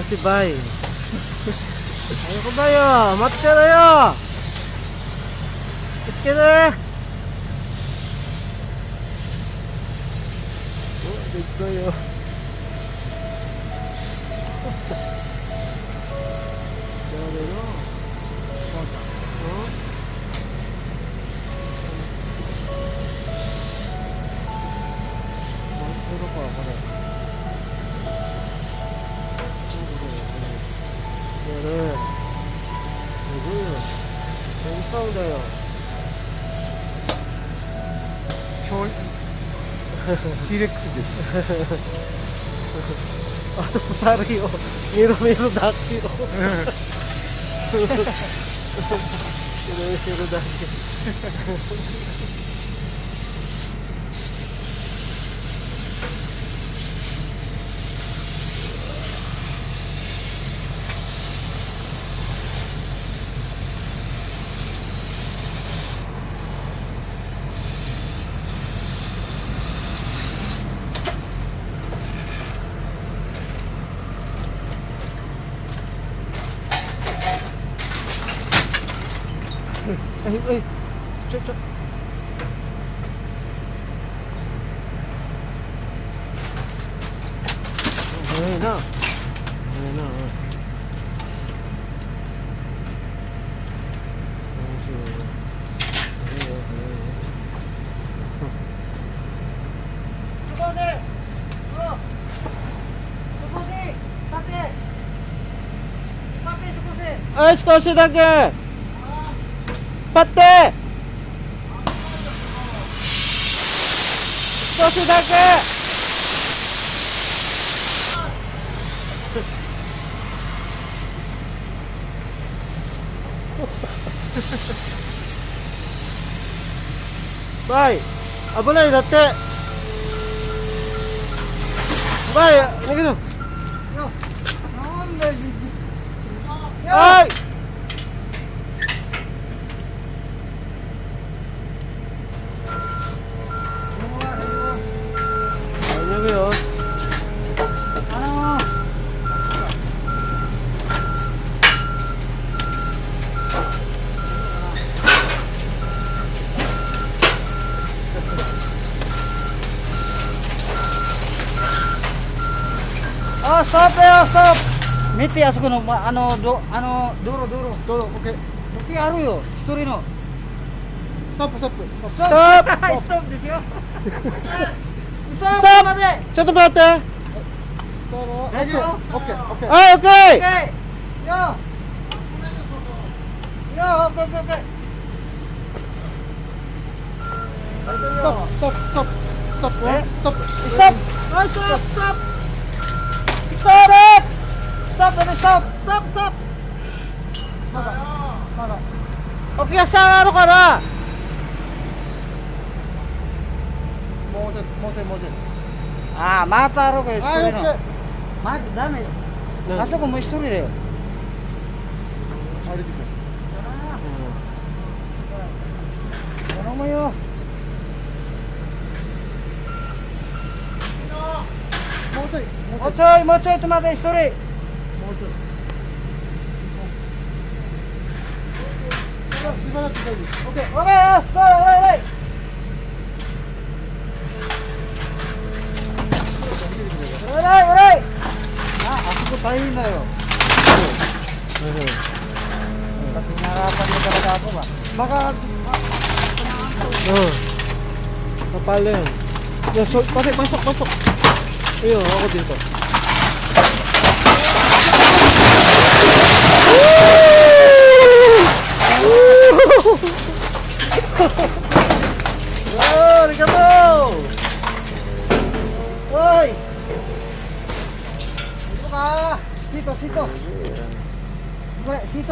si Bay. Ayo ko Bayo, matcha na yo. Iske na. Oh, dito yo. Dito yo. Oh. Puro ko ako na. Kere. Nuguyo. Tensan da yo. T-Rex です。あと二人をメロメロだけよ。メロメロだけ。哎，这。哎那，少しだけ。待って。少しだけ。バイ、危ないだって。バイ、逃げろ。なんだよ。はい。Ayo yo. Oh, stop ya, stop. Miti asuko no duro. OK。時あるよ、一人の。ストップ。Stop! ストップですよ。Stop! ちょっと待って。大丈夫。OK。はい、オッケー。よ。オッケー。ストップ。ストップ。はい、ストップ。ストップ。まだ。お客さんあるから。もうちょい。ああ、またあるかよ、一はい、人 OK。の。まずダメ。あそこもう一人だよ。歩いてくる。頼むよ。もうちょい。もうちょいと待て、一人。しばらく大丈夫です。オッケーよ、ストール、あそこ大変だよ。Pinarapan mo talaga ako ba? Baka Kapal yan. Yan, so, pasok. Ayun, ako dito. Oh, arigato! Hoy! Dito ka! Sito. Sito.